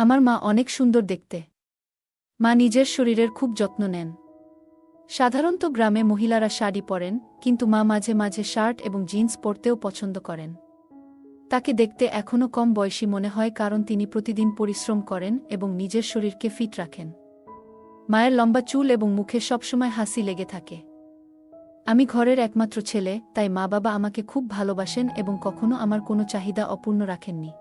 আমার মা অনেক সুন্দর দেখতে। মা নিজের শরীরের খুব যত্ন নেন। সাধারণত গ্রামে মহিলারা শাড়ি পরেন, কিন্তু মা মাঝে মাঝে শার্ট এবং জিন্স পরতেও পছন্দ করেন। তাকে দেখতে এখনও কম বয়সী মনে হয়, কারণ তিনি প্রতিদিন পরিশ্রম করেন এবং নিজের শরীরকে ফিট রাখেন। মায়ের লম্বা চুল এবং মুখে সবসময় হাসি লেগে থাকে। আমি ঘরের একমাত্র ছেলে, তাই মা বাবা আমাকে খুব ভালোবাসেন এবং কখনো আমার কোনো চাহিদা অপূর্ণ রাখেননি।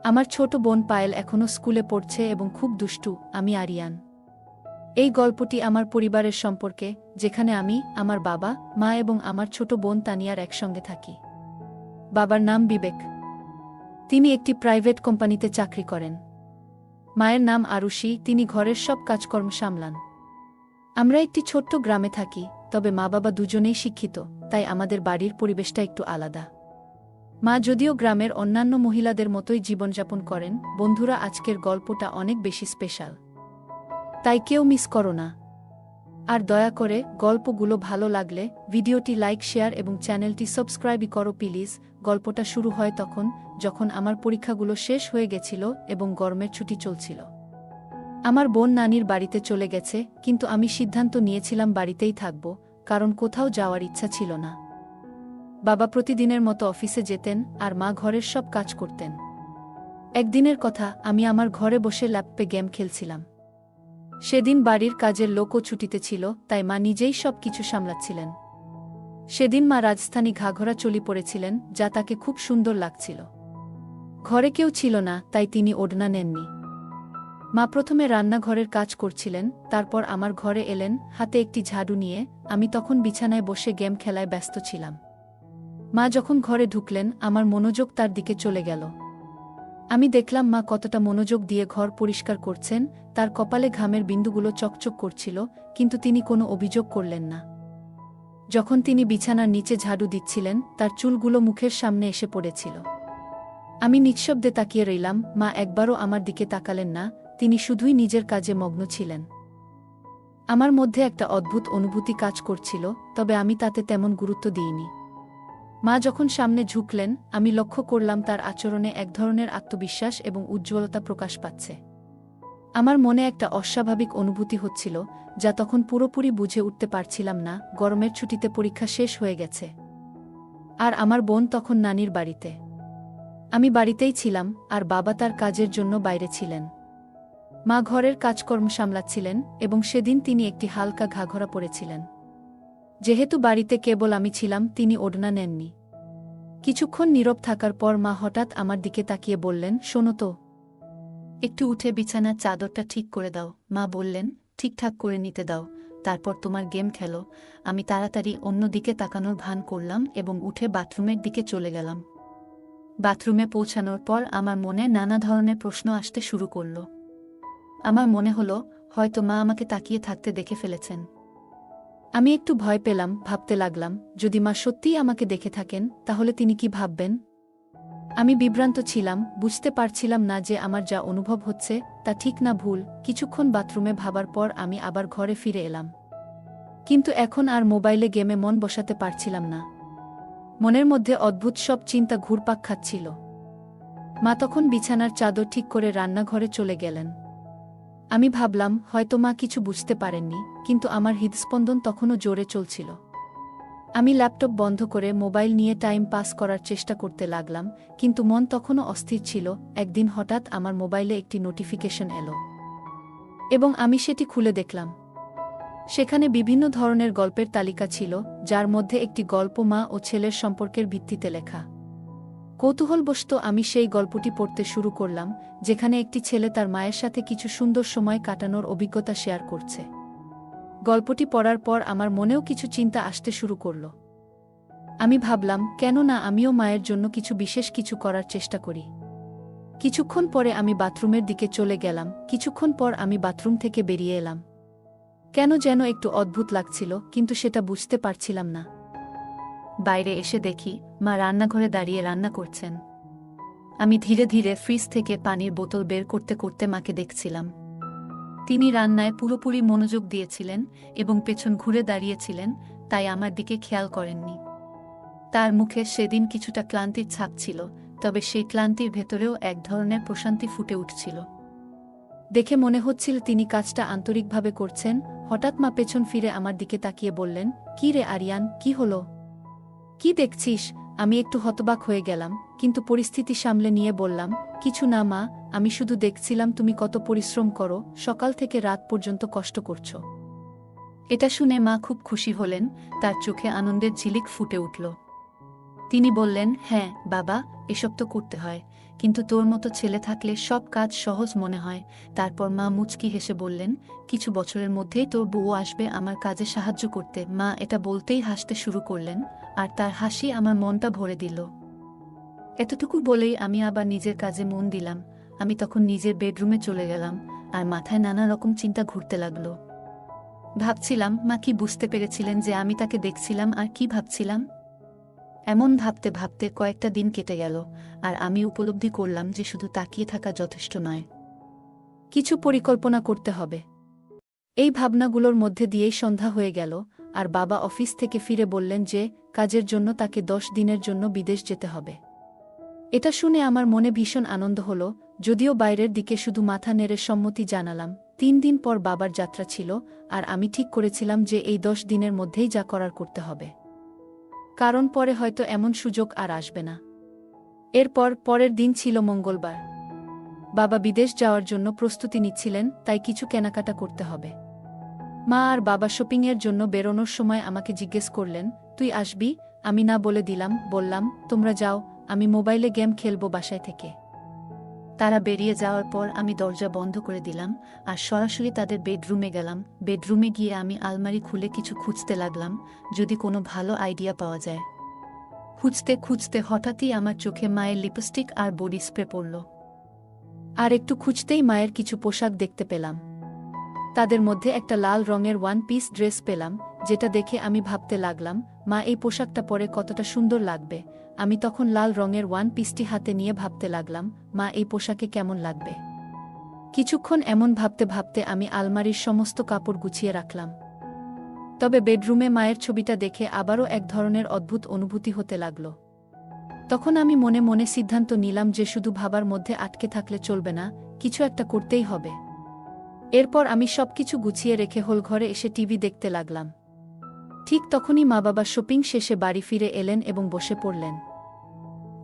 আমার ছোট বোন পায়েল এখনও স্কুলে পড়ছে এবং খুব দুষ্টু। আমি আরিয়ান। এই গল্পটি আমার পরিবারের সম্পর্কে, যেখানে আমি, আমার বাবা, মা এবং আমার ছোট বোন তানিয়ার একসঙ্গে থাকি। বাবার নাম বিবেক। তিনি একটি প্রাইভেট কোম্পানিতে চাকরি করেন। মায়ের নাম আরুষি, তিনি ঘরের সব কাজকর্ম সামলান। আমরা একটি ছোট্ট গ্রামে থাকি, তবে মা বাবা দুজনেই শিক্ষিত, তাই আমাদের বাড়ির পরিবেশটা একটু আলাদা। মা যদিও গ্রামের অন্যান্য মহিলাদের মতোই জীবনযাপন করেন। বন্ধুরা, আজকের গল্পটা অনেক বেশি স্পেশাল, তাই কেউ মিস করো না। আর দয়া করে গল্পগুলো ভালো লাগলে ভিডিওটি লাইক, শেয়ার এবং চ্যানেলটি সাবস্ক্রাইব করো প্লিজ। গল্পটা শুরু হয় তখন, যখন আমার পরীক্ষাগুলো শেষ হয়ে গেছিল এবং গরমের ছুটি চলছিল। আমার বোন নানির বাড়িতে চলে গেছে, কিন্তু আমি সিদ্ধান্ত নিয়েছিলাম বাড়িতেই থাকব, কারণ কোথাও যাওয়ার ইচ্ছা ছিল না। বাবা প্রতিদিনের মতো অফিসে যেতেন আর মা ঘরের সব কাজ করতেন। একদিনের কথা, আমি আমার ঘরে বসে ল্যাপটপে গেম খেলছিলাম। সেদিন বাড়ির কাজের লোকও ছুটিতে ছিল, তাই মা নিজেই সব কিছু সামলাচ্ছিলেন। সেদিন মা রাজস্থানী ঘাঘরা চলি পরেছিলেন, যা তাকে খুব সুন্দর লাগছিল। ঘরে কেউ ছিল না, তাই তিনি ওড়না নেননি। মা প্রথমে রান্নাঘরের কাজ করছিলেন, তারপর আমার ঘরে এলেন হাতে একটি ঝাড়ু নিয়ে। আমি তখন বিছানায় বসে গেম খেলায় ব্যস্ত ছিলাম। মা যখন ঘরে ঢুকলেন, আমার মনোযোগ তার দিকে চলে গেল। আমি দেখলাম মা কতটা মনোযোগ দিয়ে ঘর পরিষ্কার করছেন। তার কপালে ঘামের বিন্দুগুলো চকচক করছিল, কিন্তু তিনি কোনো অভিযোগ করলেন না। যখন তিনি বিছানার নিচে ঝাড়ু দিচ্ছিলেন, তার চুলগুলো মুখের সামনে এসে পড়েছিল। আমি নিঃশব্দে তাকিয়ে রইলাম। মা একবারও আমার দিকে তাকালেন না, তিনি শুধুই নিজের কাজে মগ্ন ছিলেন। আমার মধ্যে একটা অদ্ভুত অনুভূতি কাজ করছিল, তবে আমি তাতে তেমন গুরুত্ব দিইনি। মা যখন সামনে ঝুঁকলেন, আমি লক্ষ্য করলাম তার আচরণে এক ধরনের আত্মবিশ্বাস এবং উজ্জ্বলতা প্রকাশ পাচ্ছে। আমার মনে একটা অস্বাভাবিক অনুভূতি হচ্ছিল, যা তখন পুরোপুরি বুঝে উঠতে পারছিলাম না। গরমের ছুটিতে পরীক্ষা শেষ হয়ে গেছে, আর আমার বোন তখন নানির বাড়িতে। আমি বাড়িতেই ছিলাম, আর বাবা তার কাজের জন্য বাইরে ছিলেন। মা ঘরের কাজকর্ম সামলাচ্ছিলেন, এবং সেদিন তিনি একটি হালকা ঘাঘরা পরেছিলেন। যেহেতু বাড়িতে কেবল আমি ছিলাম, তিনি ওড়না নেননি। কিছুক্ষণ নীরব থাকার পর মা হঠাৎ আমার দিকে তাকিয়ে বললেন, শোনো তো, একটু উঠে বিছানার চাদরটা ঠিক করে দাও। মা বললেন, ঠিকঠাক করে নিতে দাও, তারপর তোমার গেম খেলো। আমি তাড়াতাড়ি অন্য দিকে তাকানোর ভান করলাম এবং উঠে বাথরুমের দিকে চলে গেলাম। বাথরুমে পৌঁছানোর পর আমার মনে নানা ধরনের প্রশ্ন আসতে শুরু করল। আমার মনে হলো, হয়তো মা আমাকে তাকিয়ে থাকতে দেখে ফেলেছেন। আমি একটু ভয় পেলাম, ভাবতে লাগলাম, যদি মা সত্যিই আমাকে দেখে থাকেন, তাহলে তিনি কি ভাববেন। আমি বিভ্রান্ত ছিলাম, বুঝতে পারছিলাম না যে আমার যা অনুভব হচ্ছে তা ঠিক না ভুল। কিছুক্ষণ বাথরুমে ভাবার পর আমি আবার ঘরে ফিরে এলাম, কিন্তু এখন আর মোবাইলে গেমে মন বসাতে পারছিলাম না। মনের মধ্যে অদ্ভুত সব চিন্তা ঘুরপাক খাচ্ছিল। মা তখন বিছানার চাদর ঠিক করে রান্নাঘরে চলে গেলেন। আমি ভাবলাম হয়তো মা কিছু বুঝতে পারেননি, কিন্তু আমার হৃদস্পন্দন তখনও জোরে চলছিল। আমি ল্যাপটপ বন্ধ করে মোবাইল নিয়ে টাইম পাস করার চেষ্টা করতে লাগলাম, কিন্তু মন তখনও অস্থির ছিল। একদিন হঠাৎ আমার মোবাইলে একটি নোটিফিকেশন এলো, এবং আমি সেটি খুলে দেখলাম। সেখানে বিভিন্ন ধরনের গল্পের তালিকা ছিল, যার মধ্যে একটি গল্প মা ও ছেলের সম্পর্কের ভিত্তিতে লেখা। কৌতূহলবশত আমি সেই গল্পটি পড়তে শুরু করলাম, যেখানে একটি ছেলে তার মায়ের সাথে কিছু সুন্দর সময় কাটানোর অভিজ্ঞতা শেয়ার করছে। গল্পটি পড়ার পর আমার মনেও কিছু চিন্তা আসতে শুরু করল। আমি ভাবলাম, কেন না আমিও মায়ের জন্য কিছু বিশেষ কিছু করার চেষ্টা করি। কিছুক্ষণ পরে আমি বাথরুমের দিকে চলে গেলাম। কিছুক্ষণ পর আমি বাথরুম থেকে বেরিয়ে এলাম। কেন যেন একটু অদ্ভুত লাগছিল, কিন্তু সেটা বুঝতে পারছিলাম না। বাইরে এসে দেখি মা রান্নাঘরে দাঁড়িয়ে রান্না করছেন। আমি ধীরে ধীরে ফ্রিজ থেকে পানির বোতল বের করতে করতে মাকে দেখছিলাম। তিনি রান্নায় পুরোপুরি মনোযোগ দিয়েছিলেন এবং পেছন ঘুরে দাঁড়িয়েছিলেন, তাই আমার দিকে খেয়াল করেননি। তার মুখে সেদিন কিছুটা ক্লান্তির ছাপ ছিল, তবে সেই ক্লান্তির ভেতরেও এক ধরনের প্রশান্তি ফুটে উঠছিল। দেখে মনে হচ্ছিল তিনি কাজটা আন্তরিকভাবে করছেন। হঠাৎ মা পেছন ফিরে আমার দিকে তাকিয়ে বললেন, "কি রে আরিয়ান, কি হলো? কি দেখছিস?" আমি একটু হতবাক হয়ে গেলাম, কিন্তু পরিস্থিতি সামলে নিয়ে বললাম, "কিছু না মা, আমি শুধু দেখছিলাম তুমি কত পরিশ্রম করো, সকাল থেকে রাত পর্যন্ত কষ্ট করছো।" এটা শুনে মা খুব খুশি হলেন, তার চোখে আনন্দের ঝিলিক ফুটে উঠল। তিনি বললেন, "হ্যাঁ বাবা, এসব তো করতে হয়, কিন্তু তোর মতো ছেলে থাকলে সব কাজ সহজ মনে হয়।" তারপর মা মুচকি হেসে বললেন, "কিছু বছরের মধ্যেই তোর বউ আসবে আমার কাজে সাহায্য করতে।" মা এটা বলতেই হাসতে শুরু করলেন, আর তার হাসি আমার মনটা ভরে দিল। এতটুকু বলেই আমি আবার নিজের কাজে মন দিলাম। আমি তখন নিজের বেডরুমে চলে গেলাম, আর মাথায় নানা রকম চিন্তা ঘুরতে লাগলো। ভাবছিলাম, মা কি বুঝতে পেরেছিলেন যে আমি তাকে দেখছিলাম আর কি ভাবছিলাম? এমন ভাবতে ভাবতে কয়েকটা দিন কেটে গেল, আর আমি উপলব্ধি করলাম যে শুধু তাকিয়ে থাকা যথেষ্ট নয়, কিছু পরিকল্পনা করতে হবে। এই ভাবনাগুলোর মধ্যে দিয়েই সন্ধ্যা হয়ে গেল, আর বাবা অফিস থেকে ফিরে বললেন যে কাজের জন্য তাকে 10 দিনের জন্য বিদেশ যেতে হবে। এটা শুনে আমার মনে ভীষণ আনন্দ হল, যদিও বাইরের দিকে শুধু মাথা নেড়ে সম্মতি জানালাম। 3 দিন পর বাবার যাত্রা ছিল, আর আমি ঠিক করেছিলাম যে এই 10 দিনের মধ্যেই যা করার করতে হবে, কারণ পরে হয়তো এমন সুযোগ আর আসবে না। এরপর পরের দিন ছিল মঙ্গলবার। বাবা বিদেশ যাওয়ার জন্য প্রস্তুতি নিচ্ছিলেন, তাই কিছু কেনাকাটা করতে হবে। মা আর বাবা শপিংয়ের জন্য বেরোনোর সময় আমাকে জিজ্ঞেস করলেন, "তুই আসবি?" আমি না বলে দিলাম, বললাম, "তোমরা যাও, আমি মোবাইলে গেম খেলব বাসায় থেকে।" তারা বেরিয়ে যাওয়ার পর আমি দরজা বন্ধ করে দিলাম, আর সরাসরি তাদের বেডরুমে গেলাম। বেডরুমে গিয়ে আমি আলমারি খুলে কিছু খুঁজতে লাগলাম, যদি কোনো ভালো আইডিয়া পাওয়া যায়। খুঁজতে খুঁজতে হঠাৎই আমার চোখে মায়ের লিপস্টিক আর বডি স্প্রে পড়ল। আর একটু খুঁজতেই মায়ের কিছু পোশাক দেখতে পেলাম। তাদের মধ্যে একটা লাল রঙের ওয়ান পিস ড্রেস পেলাম, যেটা দেখে আমি ভাবতে লাগলাম, মা এই পোশাকটা পরে কতটা সুন্দর লাগবে। আমি তখন লাল রঙের ওয়ান পিসটি হাতে নিয়ে ভাবতে লাগলাম, মা এই পোশাকে কেমন লাগবে। কিছুক্ষণ এমন ভাবতে ভাবতে আমি আলমারির সমস্ত কাপড় গুছিয়ে রাখলাম। তবে বেডরুমে মায়ের ছবিটা দেখে আবারও এক ধরনের অদ্ভুত অনুভূতি হতে লাগল। তখন আমি মনে মনে সিদ্ধান্ত নিলাম যে শুধু ভাবার মধ্যে আটকে থাকলে চলবে না, কিছু একটা করতেই হবে। এরপর আমি সবকিছু গুছিয়ে রেখে হলঘরে এসে টিভি দেখতে লাগলাম। ঠিক তখনই মা বাবা শপিং শেষে বাড়ি ফিরে এলেন এবং বসে পড়লেন।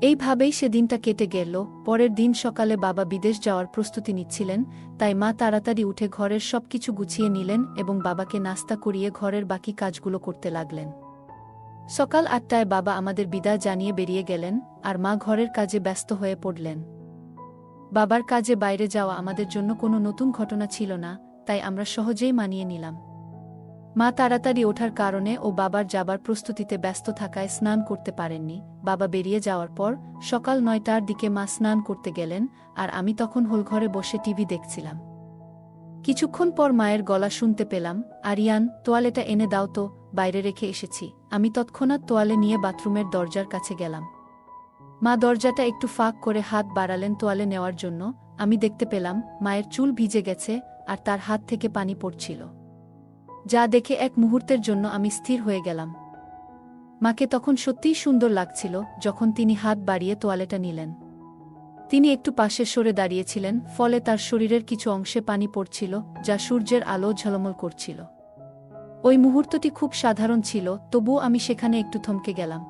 এইভাবেই সেদিনটা কেটে গেল। পরের দিন সকালে বাবা বিদেশ যাওয়ার প্রস্তুতি নিচ্ছিলেন, তাই মা তাড়াতাড়ি উঠে ঘরের সবকিছু গুছিয়ে নিলেন এবং বাবাকে নাস্তা করিয়ে ঘরের বাকি কাজগুলো করতে লাগলেন। সকাল 8টায় বাবা আমাদের বিদায় জানিয়ে বেরিয়ে গেলেন, আর মা ঘরের কাজে ব্যস্ত হয়ে পড়লেন। বাবার কাজে বাইরে যাওয়া আমাদের জন্য কোনো নতুন ঘটনা ছিল না, তাই আমরা সহজেই মানিয়ে নিলাম। মা তাড়াতাড়ি ওঠার কারণে ও বাবার যাবার প্রস্তুতিতে ব্যস্ত থাকায় স্নান করতে পারেননি। বাবা বেরিয়ে যাওয়ার পর সকাল 9টার দিকে মা স্নান করতে গেলেন, আর আমি তখন হলঘরে বসে টিভি দেখছিলাম। কিছুক্ষণ পর মায়ের গলা শুনতে পেলাম, "আরিয়ান, তোয়ালেটা এনে দাও তো, বাইরে রেখে এসেছি।" আমি তৎক্ষণাৎ তোয়ালে নিয়ে বাথরুমের দরজার কাছে গেলাম। মা দরজাটা একটু ফাঁক করে হাত বাড়ালেন তোয়ালে নেওয়ার জন্য। আমি দেখতে পেলাম মায়ের চুল ভিজে গেছে, আর তার হাত থেকে পানি পড়ছিল, যা দেখে এক মুহূর্তের জন্য আমি স্থির হয়ে গেলাম। মাকে তখন সত্যিই সুন্দর লাগছিল যখন তিনি হাত বাড়িয়ে তোয়ালেটা নিলেন। তিনি একটু পাশে সরে দাঁড়িয়েছিলেন, ফলে তার শরীরের কিছু অংশে পানি পড়ছিল, যা সূর্যের আলো ঝলমল করছিল। ওই মুহূর্তটি খুব সাধারণ ছিল, তবুও আমি সেখানে একটু থমকে গেলাম।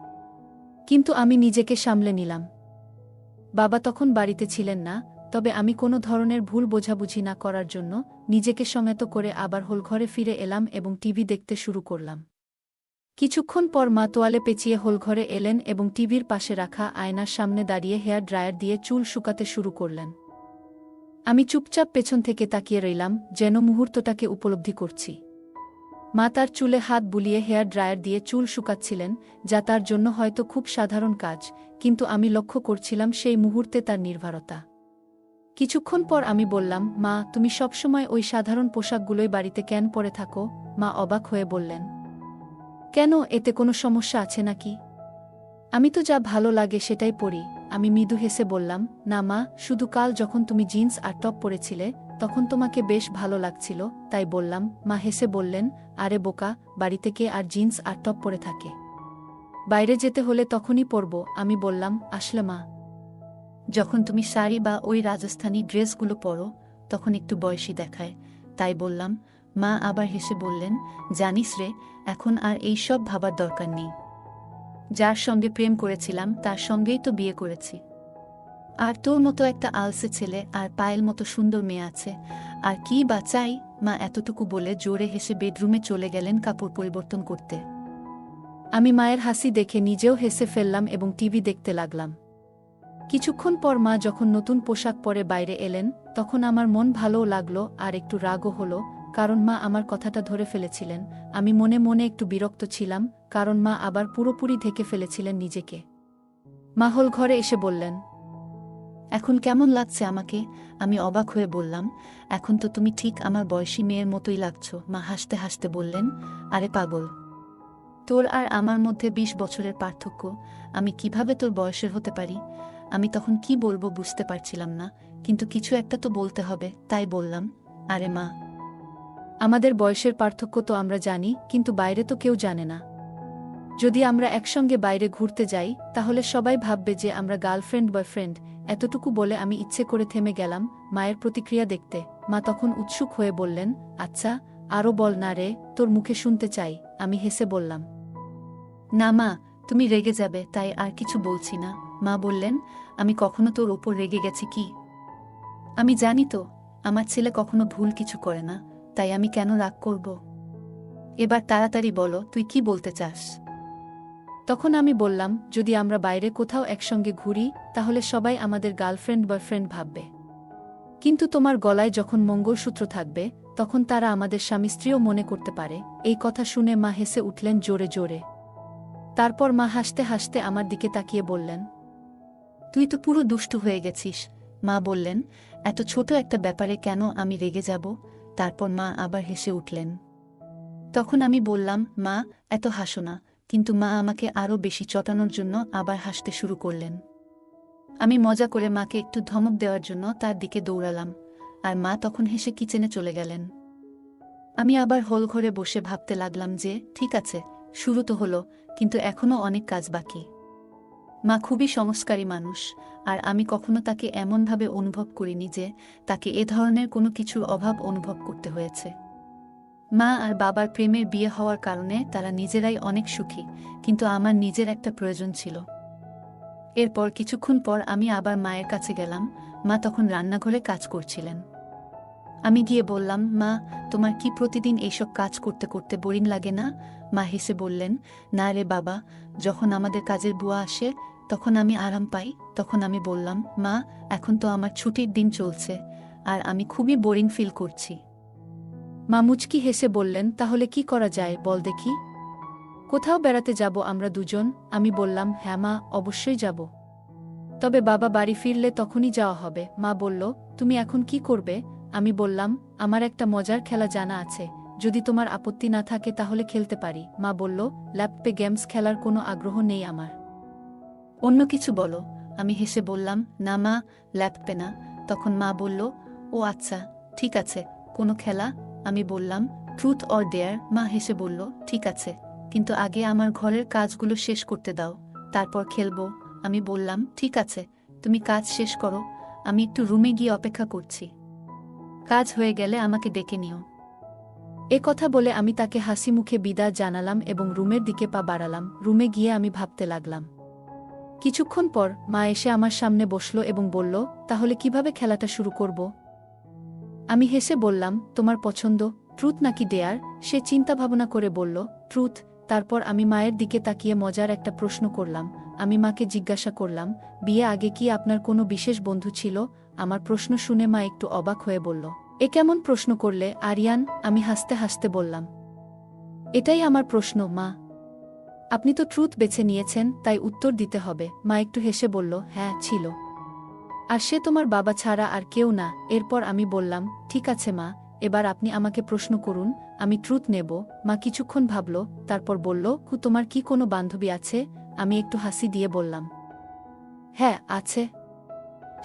কিন্তু আমি নিজেকে সামলে নিলাম। বাবা তখন বাড়িতে ছিলেন না, তবে আমি কোনো ধরনের ভুল বোঝাবুঝি না করার জন্য নিজেকে সংযত করে আবার হলঘরে ফিরে এলাম এবং টিভি দেখতে শুরু করলাম। কিছুক্ষণ পর মা তোয়ালে পেঁচিয়ে হলঘরে এলেন এবং টিভির পাশে রাখা আয়নার সামনে দাঁড়িয়ে হেয়ার ড্রায়ার দিয়ে চুল শুকাতে শুরু করলেন। আমি চুপচাপ পেছন থেকে তাকিয়ে রইলাম, যেন মুহূর্তটাকে উপলব্ধি করছি। মা তার চুলে হাত বুলিয়ে হেয়ার ড্রায়ার দিয়ে চুল শুকাচ্ছিলেন, যা তার জন্য হয়তো খুব সাধারণ কাজ, কিন্তু আমি লক্ষ্য করছিলাম সেই মুহূর্তে তার নির্ভরতা। কিছুক্ষণ পর আমি বললাম, "মা, তুমি সবসময় ওই সাধারণ পোশাকগুলোই বাড়িতে কেন পরে থাকো?" মা অবাক হয়ে বললেন, "কেন, এতে কোনো সমস্যা আছে নাকি? আমি তো যা ভালো লাগে সেটাই পরি।" আমি মৃদু হেসে বললাম, "না মা, শুধু কাল যখন তুমি জিন্স আর টপ পরেছিলে তখন তোমাকে বেশ ভালো লাগছিল, তাই বললাম।" মা হেসে বললেন, "আরে বোকা, বাড়িতে কে আর জিন্স আর টপ পরে থাকে? বাইরে যেতে হলে তখনই পরব।" আমি বললাম, "আসলে মা, যখন তুমি শাড়ি বা ওই রাজস্থানী ড্রেসগুলো পরো তখন একটু বয়সী দেখায়। তাই বললাম। মা আবার হেসে বললেন, জানিস রে, এখন আর এই সব ভাবার দরকার নেই। যার সঙ্গে প্রেম করেছিলাম তার সঙ্গেই তো বিয়ে করেছি। আর তোর মতো একটা আলসে ছেলে আর পায়েল মতো সুন্দর মেয়ে আছে, আর কি বা চাই? মা এতটুকু বলে জোরে হেসে বেডরুমে চলে গেলেন কাপড় পরিবর্তন করতে। আমি মায়ের হাসি দেখে নিজেও হেসে ফেললাম এবং টিভি দেখতে লাগলাম। কিছুক্ষণ পর মা যখন নতুন পোশাক পরে বাইরে এলেন, তখন আমার মন ভালোও লাগলো আর একটু রাগও হলো, কারণ মা আমার কথাটা ধরে ফেলেছিলেন। আমি মনে মনে একটু বিরক্ত ছিলাম, কারণ মা আবার পুরোপুরি ঢেকে ফেলেছিলেন নিজেকে। মা হল ঘরে এসে বললেন, এখন কেমন লাগছে আমাকে? আমি অবাক হয়ে বললাম, এখন তো তুমি ঠিক আমার বয়সী মেয়ের মতোই লাগছো। মা হাসতে হাসতে বললেন, আরে পাগল, তোর আর আমার মধ্যে 20 বছরের পার্থক্য, আমি কিভাবে তোর বয়সের হতে পারি? আমি তখন কি বলবো বুঝতে পারছিলাম না, কিন্তু কিছু একটা তো বলতে হবে, তাই বললাম, আরে মা, আমাদের বয়সের পার্থক্য তো আমরা জানি, কিন্তু বাইরে তো কেউ জানে না। যদি আমরা একসঙ্গে বাইরে ঘুরতে যাই, তাহলে সবাই ভাববে যে আমরা গার্লফ্রেন্ড বয়ফ্রেন্ড। এতটুকু বলে আমি ইচ্ছে করে থেমে গেলাম মায়ের প্রতিক্রিয়া দেখতে। মা তখন উৎসুক হয়ে বললেন, আচ্ছা, আরও বল না রে, তোর মুখে শুনতে চাই। আমি হেসে বললাম, না মা, তুমি রেগে যাবে, তাই আর কিছু বলছি না। মা বললেন, আমি কখনো তোর ওপর রেগে গেছি কি? আমি জানি তো, আমার ছেলে কখনো ভুল কিছু করে না, তাই আমি কেন রাগ করব? এবার তাড়াতাড়ি বলো, তুই কি বলতে চাস? তখন আমি বললাম, যদি আমরা বাইরে কোথাও একসঙ্গে ঘুরি, তাহলে সবাই আমাদের গার্লফ্রেন্ড বয়ফ্রেন্ড ভাববে। কিন্তু তোমার গলায় যখন মঙ্গলসূত্র থাকবে, তখন তারা আমাদের স্বামী স্ত্রীও মনে করতে পারে। এই কথা শুনে মা হেসে উঠলেন জোরে জোরে। তারপর মা হাসতে হাসতে আমার দিকে তাকিয়ে বললেন, তুই তো পুরো দুষ্টু হয়ে গেছিস। মা বললেন, এত ছোট একটা ব্যাপারে কেন আমি রেগে যাব? তারপর মা আবার হেসে উঠলেন। তখন আমি বললাম, মা, এত হাসো না। কিন্তু মা আমাকে আরও বেশি চটানোর জন্য আবার হাসতে শুরু করলেন। আমি মজা করে মাকে একটু ধমক দেওয়ার জন্য তার দিকে দৌড়ালাম, আর মা তখন হেসে কিচেনে চলে গেলেন। আমি আবার হোল ঘরে বসে ভাবতে লাগলাম যে, ঠিক আছে, শুরু তো হলো, কিন্তু এখনও অনেক কাজ বাকি। মা খুবই সংস্কারী মানুষ, আর আমি কখনো তাকে এমনভাবে অনুভব করিনি যে তাকে এ ধরনের কোনো কিছুর অভাব অনুভব করতে হয়েছে। মা আর বাবার প্রেমের বিয়ে হওয়ার কারণে তারা নিজেরাই অনেক সুখী, কিন্তু আমার নিজের একটা প্রয়োজন ছিল। এরপর কিছুক্ষণ পর আমি আবার মায়ের কাছে গেলাম। মা তখন রান্নাঘরে কাজ করছিলেন। আমি গিয়ে বললাম, মা, তোমার কি প্রতিদিন এইসব কাজ করতে করতে বোরিং লাগে না? মা হেসে বললেন, না রে বাবা, যখন আমাদের কাজের বুয়া আসে তখন আমি আরাম পাই। তখন আমি বললাম, মা, এখন তো আমার ছুটির দিন চলছে, আর আমি খুবই বোরিং ফিল করছি। মা মুচকি হেসে বললেন, তাহলে কি করা যায় বল দেখি? কোথাও বেড়াতে যাব আমরা দুজন? আমি বললাম, হ্যাঁ মা, অবশ্যই যাব। তবে বাবা বাড়ি ফিরলে তখনই যাওয়া হবে। মা বলল, তুমি এখন কি করবে? আমি বললাম, আমার একটা মজার খেলা জানা আছে, যদি তোমার আপত্তি না থাকে তাহলে খেলতে পারি। মা বলল, ল্যাপটপে গেমস খেলার কোনো আগ্রহ নেই আমার। অন্য কিছু বলো। আমি হেসে বললাম, না মা, ল্যাপটপে না। তখন মা বলল, ও আচ্ছা, ঠিক আছে, কোনো খেলা? আমি বললাম, ট্রুথ অর ডেয়ার। মা হেসে বলল, ঠিক আছে, কিন্তু আগে আমার ঘরের কাজগুলো শেষ করতে দাও, তারপর খেলবো। আমি বললাম, ঠিক আছে, তুমি কাজ শেষ করো, আমি একটু রুমে গিয়ে অপেক্ষা করছি। কাজ হয়ে গেলে আমাকে ডেকে নিও। এ কথা বলে আমি তাকে হাসি মুখে বিদায় জানালাম এবং রুমের দিকে পা বাড়ালাম। রুমে গিয়ে আমি ভাবতে লাগলাম। কিছুক্ষণ পর মা এসে আমার সামনে বসল এবং বলল, তাহলে কিভাবে খেলাটা শুরু করব? আমি হেসে বললাম, তোমার পছন্দ, ট্রুথ নাকি ডেয়ার? সে চিন্তা ভাবনা করে বলল, ট্রুথ। তারপর আমি মায়ের দিকে তাকিয়ে মজার একটা প্রশ্ন করলাম। আমি মাকে জিজ্ঞাসা করলাম, বিয়ে আগে কি আপনার কোনো বিশেষ বন্ধু ছিল? আমার প্রশ্ন শুনে মা একটু অবাক হয়ে বলল, এ কেমন প্রশ্ন করলে আরিয়ান? আমি হাসতে হাসতে বললাম, এটাই আমার প্রশ্ন মা। আপনি তো ট্রুথ বেছে নিয়েছেন, তাই উত্তর দিতে হবে। মা একটু হেসে বলল, হ্যাঁ, ছিল। আর সে তোমার বাবা ছাড়া আর কেউ না। এরপর আমি বললাম, ঠিক আছে মা, এবার আপনি আমাকে প্রশ্ন করুন, আমি ট্রুথ নেব। মা কিছুক্ষণ ভাবল, তারপর বলল, তোমার কি কোনো বান্ধবী আছে? আমি একটু হাসি দিয়ে বললাম, হ্যাঁ, আছে।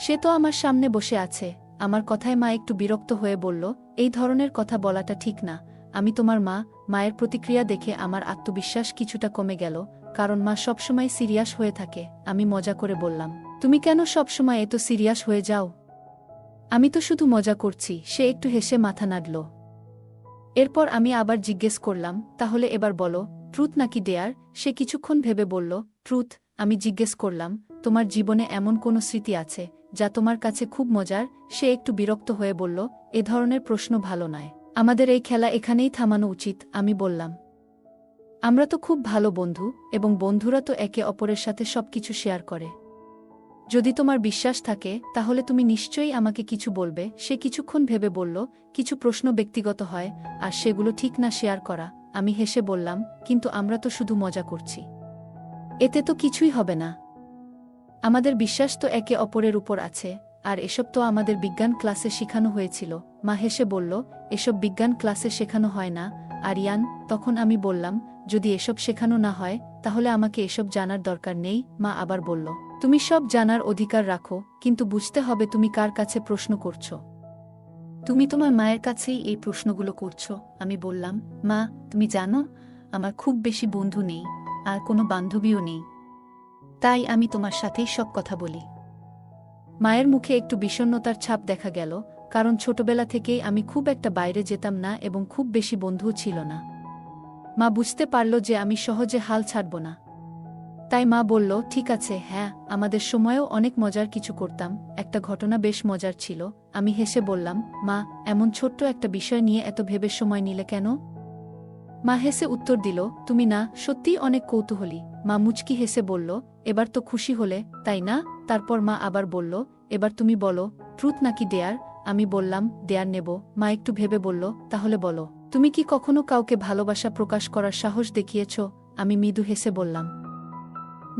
সে তো আমার সামনে বসে আছে। আমার কথায় মা একটু বিরক্ত হয়ে বলল, এই ধরনের কথা বলাটা ঠিক না। আমি তোমার মা। মায়ের প্রতিক্রিয়া দেখে আমার আত্মবিশ্বাস কিছুটা কমে গেল, কারণ মা সবসময় সিরিয়াস হয়ে থাকে। আমি মজা করে বললাম, তুমি কেন সবসময় এত সিরিয়াস হয়ে যাও? আমি তো শুধু মজা করছি, সে একটু হেসে মাথা নাড়ল। এরপর আমি আবার জিজ্ঞেস করলাম, তাহলে এবার বলো, ট্রুথ নাকি ডেয়ার? সে কিছুক্ষণ ভেবে বলল, ট্রুথ। আমি জিজ্ঞেস করলাম, তোমার জীবনে এমন কোনো স্মৃতি আছে যা তোমার কাছে খুব মজার? সে একটু বিরক্ত হয়ে বলল, এ ধরনের প্রশ্ন ভালো নয়, আমাদের এই খেলা এখানেই থামানো উচিত। আমি বললাম, আমরা তো খুব ভালো বন্ধু, এবং বন্ধুরা তো একে অপরের সাথে সবকিছু শেয়ার করে। যদি তোমার বিশ্বাস থাকে তাহলে তুমি নিশ্চয়ই আমাকে কিছু বলবে। সে কিছুক্ষণ ভেবে বলল, কিছু প্রশ্ন ব্যক্তিগত হয়, আর সেগুলো ঠিক না শেয়ার করা। আমি হেসে বললাম, কিন্তু আমরা তো শুধু মজা করছি, এতে তো কিছুই হবে না। আমাদের বিশ্বাস তো একে অপরের উপর আছে, আর এসব তো আমাদের বিজ্ঞান ক্লাসে শেখানো হয়েছিল। মা হেসে বলল, এসব বিজ্ঞান ক্লাসে শেখানো হয় না, আরিয়ান। তখন আমি বললাম, যদি এসব শেখানো না হয় তাহলে আমাকে এসব জানার দরকার নেই। মা আবার বলল, তুমি সব জানার অধিকার রাখো, কিন্তু বুঝতে হবে তুমি কার কাছে প্রশ্ন করছো। তুমি তোমার মায়ের কাছেই এই প্রশ্নগুলো করছো। আমি বললাম, মা, তুমি জানো আমার খুব বেশি বন্ধু নেই, আর কোনো বান্ধবীও নেই, তাই আমি তোমার সাথেই সব কথা বলি। মায়ের মুখে একটু বিষণ্ণতার ছাপ দেখা গেল, কারণ ছোটবেলা থেকেই আমি খুব একটা বাইরে যেতাম না এবং খুব বেশি বন্ধুও ছিল না। মা বুঝতে পারল যে আমি সহজে হাল ছাড়ব না। তাই মা বলল, ঠিক আছে, হ্যাঁ, আমাদের সময়েও অনেক মজার কিছু করতাম। একটা ঘটনা বেশ মজার ছিল। আমি হেসে বললাম, মা, এমন ছোট্ট একটা বিষয় নিয়ে এত ভেবে সময় নিলে কেন? মা হেসে উত্তর দিল, তুমি না সত্যিই অনেক কৌতূহলী। মা মুচকি হেসে বলল, এবার তো খুশি হলে, তাই না? তারপর মা আবার বলল, এবার তুমি বলো, ট্রুথ নাকি ডেয়ার? আমি বললাম, ডেয়ার নেব। মা একটু ভেবে বলল, তাহলে বলো, তুমি কি কখনো কাউকে ভালোবাসা প্রকাশ করার সাহস দেখিয়েছ? আমি মৃদু হেসে বললাম,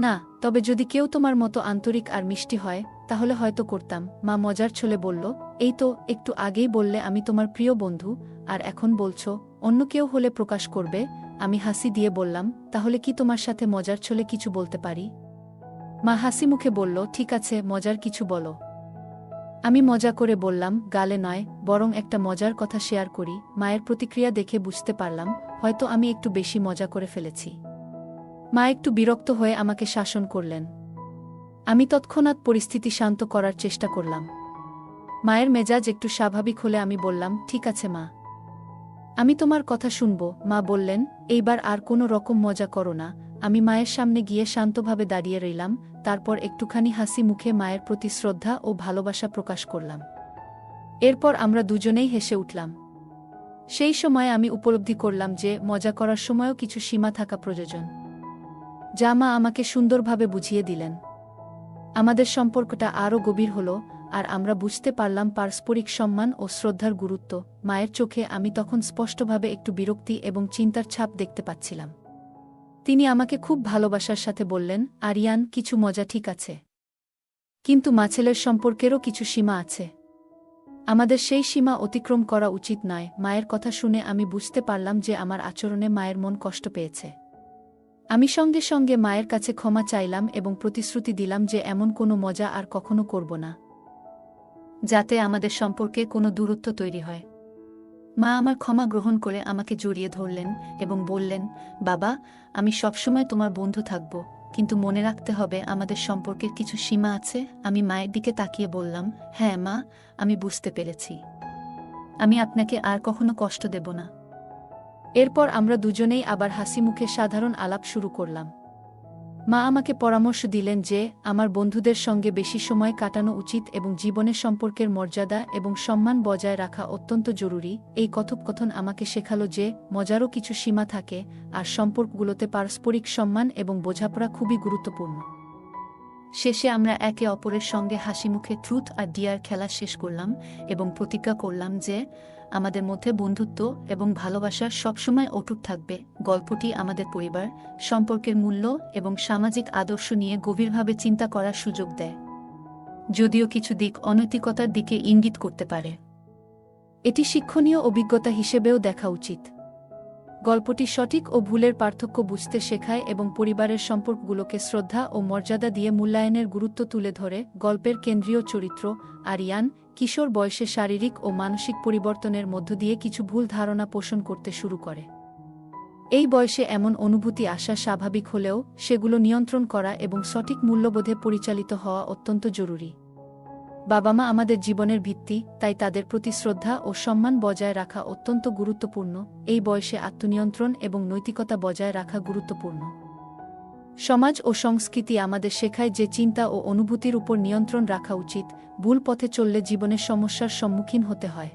না, তবে যদি কেউ তোমার মতো আন্তরিক আর মিষ্টি হয় তাহলে হয়তো করতাম। মা মজার ছলে বলল, এই তো একটু আগেই বললে আমি তোমার প্রিয় বন্ধু, আর এখন বলছো অন্য কেউ হলে প্রকাশ করবে। আমি হাসি দিয়ে বললাম, তাহলে কি তোমার সাথে মজার ছলে কিছু বলতে পারি? মা হাসি মুখে বলল, ঠিক আছে, মজার কিছু বলো। আমি মজা করে বললাম, গালে নয়, বরং একটা মজার কথা শেয়ার করি। মায়ের প্রতিক্রিয়া দেখে বুঝতে পারলাম হয়তো আমি একটু বেশি মজা করে ফেলেছি। মা একটু বিরক্ত হয়ে আমাকে শাসন করলেন। আমি তৎক্ষণাৎ পরিস্থিতি শান্ত করার চেষ্টা করলাম। মায়ের মেজাজ একটু স্বাভাবিক হলে আমি বললাম, ঠিক আছে মা, আমি তোমার কথা শুনব। মা বললেন, এইবার আর কোনো রকম মজা করো না। আমি মায়ের সামনে গিয়ে শান্তভাবে দাঁড়িয়ে রইলাম, তারপর একটুখানি হাসি মুখে মায়ের প্রতি শ্রদ্ধা ও ভালোবাসা প্রকাশ করলাম। এরপর আমরা দুজনেই হেসে উঠলাম। সেই সময় আমি উপলব্ধি করলাম যে মজা করার সময়ও কিছু সীমা থাকা প্রয়োজন, যা মা আমাকে সুন্দরভাবে বুঝিয়ে দিলেন। আমাদের সম্পর্কটা আরও গভীর হল, আর আমরা বুঝতে পারলাম পারস্পরিক সম্মান ও শ্রদ্ধার গুরুত্ব। মায়ের চোখে আমি তখন স্পষ্টভাবে একটু বিরক্তি এবং চিন্তার ছাপ দেখতে পাচ্ছিলাম। তিনি আমাকে খুব ভালোবাসার সাথে বললেন, আরিয়ান, কিছু মজা ঠিক আছে, কিন্তু মা-ছেলের সম্পর্কেরও কিছু সীমা আছে। আমাদের সেই সীমা অতিক্রম করা উচিত নয়। মায়ের কথা শুনে আমি বুঝতে পারলাম যে আমার আচরণে মায়ের মন কষ্ট পেয়েছে। আমি সঙ্গে সঙ্গে মায়ের কাছে ক্ষমা চাইলাম এবং প্রতিশ্রুতি দিলাম যে এমন কোনো মজা আর কখনো করব না, যাতে আমাদের সম্পর্কে কোনো দূরত্ব তৈরি হয়। মা আমার ক্ষমা গ্রহণ করে আমাকে জড়িয়ে ধরলেন এবং বললেন, বাবা, আমি সবসময় তোমার বন্ধু থাকব, কিন্তু মনে রাখতে হবে আমাদের সম্পর্কের কিছু সীমা আছে। আমি মায়ের দিকে তাকিয়ে বললাম, হ্যাঁ মা, আমি বুঝতে পেরেছি। আমি আপনাকে আর কখনো কষ্ট দেব না। এরপর আমরা দুজনেই আবার হাসি মুখে সাধারণ আলাপ শুরু করলাম। মা আমাকে পরামর্শ দিলেন যে আমার বন্ধুদের সঙ্গে বেশি সময় কাটানো উচিত এবং জীবনের সম্পর্কের মর্যাদা এবং সম্মান বজায় রাখা অত্যন্ত জরুরি। এই কথোপকথন আমাকে শেখালো যে মজারও কিছু সীমা থাকে, আর সম্পর্কগুলোতে পারস্পরিক সম্মান এবং বোঝাপড়া খুবই গুরুত্বপূর্ণ। শেষে আমরা একে অপরের সঙ্গে হাসিমুখে ট্রুথ আর ডিয়ার খেলা শেষ করলাম এবং প্রতিজ্ঞা করলাম যে আমাদের মধ্যে বন্ধুত্ব এবং ভালোবাসা সবসময় অটুট থাকবে। গল্পটি আমাদের পরিবার, সম্পর্কের মূল্য এবং সামাজিক আদর্শ নিয়ে গভীরভাবে চিন্তা করার সুযোগ দেয়, যদিও কিছু দিক অনৈতিকতার দিকে ইঙ্গিত করতে পারে। এটি শিক্ষণীয় অভিজ্ঞতা হিসেবেও দেখা উচিত। গল্পটি সঠিক ও ভুলের পার্থক্য বুঝতে শেখায় এবং পরিবারের সম্পর্কগুলোকে শ্রদ্ধা ও মর্যাদা দিয়ে মূল্যায়নের গুরুত্ব তুলে ধরে। গল্পের কেন্দ্রীয় চরিত্র আরিয়ান কিশোর বয়সে শারীরিক ও মানসিক পরিবর্তনের মধ্য দিয়ে কিছু ভুল ধারণা পোষণ করতে শুরু করে। এই বয়সে এমন অনুভূতি আসা স্বাভাবিক হলেও সেগুলো নিয়ন্ত্রণ করা এবং সঠিক মূল্যবোধে পরিচালিত হওয়া অত্যন্ত জরুরি। বাবা মা আমাদের জীবনের ভিত্তি, তাই তাদের প্রতি শ্রদ্ধা ও সম্মান বজায় রাখা অত্যন্ত গুরুত্বপূর্ণ। এই বয়সে আত্মনিয়ন্ত্রণ এবং নৈতিকতা বজায় রাখা গুরুত্বপূর্ণ। সমাজ ও সংস্কৃতি আমাদের শেখায় যে চিন্তা ও অনুভূতির উপর নিয়ন্ত্রণ রাখা উচিত, ভুল পথে চললে জীবনের সমস্যার সম্মুখীন হতে হয়।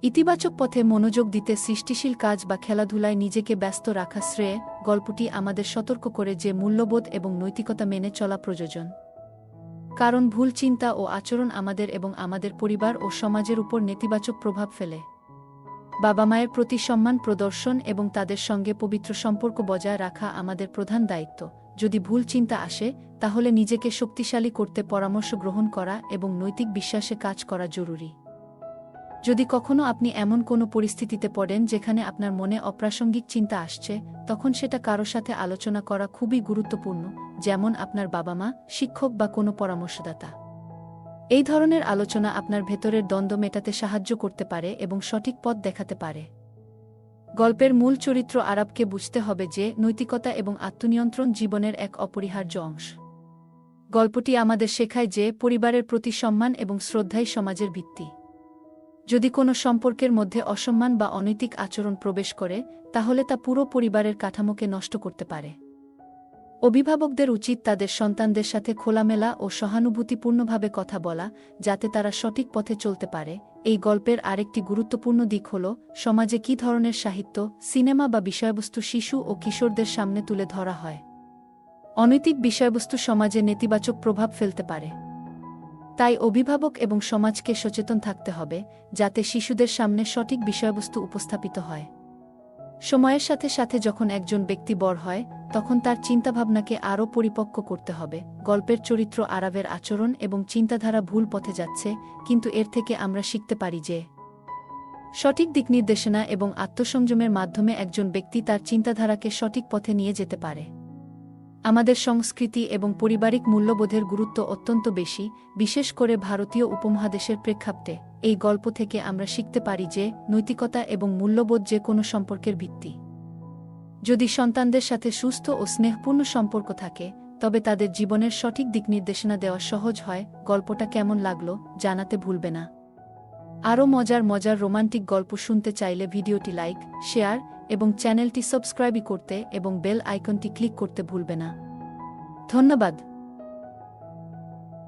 ইতিবাচক পথে মনোযোগ দিতে সৃষ্টিশীল কাজ বা খেলাধুলায় নিজেকে ব্যস্ত রাখা শ্রেয়। গল্পটি আমাদের সতর্ক করে যে মূল্যবোধ এবং নৈতিকতা মেনে চলা প্রয়োজন, কারণ ভুল চিন্তা ও আচরণ আমাদের এবং আমাদের পরিবার ও সমাজের উপর নেতিবাচক প্রভাব ফেলে। বাবা মায়ের প্রতি সম্মান প্রদর্শন এবং তাদের সঙ্গে পবিত্র সম্পর্ক বজায় রাখা আমাদের প্রধান দায়িত্ব। যদি ভুল চিন্তা আসে, তাহলে নিজেকে শক্তিশালী করতে পরামর্শ গ্রহণ করা এবং নৈতিক বিশ্বাসে কাজ করা জরুরি। যদি কখনো আপনি এমন কোনো পরিস্থিতিতে পড়েন যেখানে আপনার মনে অপ্রাসঙ্গিক চিন্তা আসছে, তখন সেটা কারো সাথে আলোচনা করা খুবই গুরুত্বপূর্ণ, যেমন আপনার বাবা মা, শিক্ষক বা কোনো পরামর্শদাতা। এই ধরনের আলোচনা আপনার ভেতরের দ্বন্দ্ব মেটাতে সাহায্য করতে পারে এবং সঠিক পথ দেখাতে পারে। গল্পের মূল চরিত্র আরবকে বুঝতে হবে যে নৈতিকতা এবং আত্মনিয়ন্ত্রণ জীবনের এক অপরিহার্য অংশ। গল্পটি আমাদের শেখায় যে পরিবারের প্রতি সম্মান এবং শ্রদ্ধাই সমাজের ভিত্তি। যদি কোনো সম্পর্কের মধ্যে অসম্মান বা অনৈতিক আচরণ প্রবেশ করে, তাহলে তা পুরো পরিবারের কাঠামোকে নষ্ট করতে পারে। অভিভাবকদের উচিত তাদের সন্তানদের সাথে খোলামেলা ও সহানুভূতিপূর্ণভাবে কথা বলা, যাতে তারা সঠিক পথে চলতে পারে। এই গল্পের আরেকটি গুরুত্বপূর্ণ দিক হল সমাজে কী ধরনের সাহিত্য, সিনেমা বা বিষয়বস্তু শিশু ও কিশোরদের সামনে তুলে ধরা হয়। অনৈতিক বিষয়বস্তু সমাজে নেতিবাচক প্রভাব ফেলতে পারে। তাই অভিভাবক এবং সমাজকে সচেতন থাকতে হবে, যাতে শিশুদের সামনে সঠিক বিষয়বস্তু উপস্থাপিত হয়। সময়ের সাথে সাথে যখন একজন ব্যক্তি বড় হয়, তখন তার চিন্তাভাবনাকে আরও পরিপক্ক করতে হবে। গল্পের চরিত্র আরবের আচরণ এবং চিন্তাধারা ভুল পথে যাচ্ছে, কিন্তু এর থেকে আমরা শিখতে পারি যে সঠিক দিকনির্দেশনা এবং আত্মসংযমের মাধ্যমে একজন ব্যক্তি তার চিন্তাধারাকে সঠিক পথে নিয়ে যেতে পারে। আমাদের সংস্কৃতি এবং পারিবারিক মূল্যবোধের গুরুত্ব অত্যন্ত বেশি, বিশেষ করে ভারতীয় উপমহাদেশের প্রেক্ষাপটে। এই গল্প থেকে আমরা শিখতে পারি যে নৈতিকতা এবং মূল্যবোধ যে কোনো সম্পর্কের ভিত্তি। যদি সন্তানদের সাথে সুস্থ ও স্নেহপূর্ণ সম্পর্ক থাকে, তবে তাদের জীবনের সঠিক দিকনির্দেশনা দেওয়া সহজ হয়। গল্পটা কেমন লাগলো জানাতে ভুলবে না। আরও মজার রোমান্টিক গল্প শুনতে চাইলে ভিডিওটি লাইক, শেয়ার এবং চ্যানেলটি সাবস্ক্রাইব করতে এবং বেল আইকনটি ক্লিক করতে ভুলবে না। ধন্যবাদ।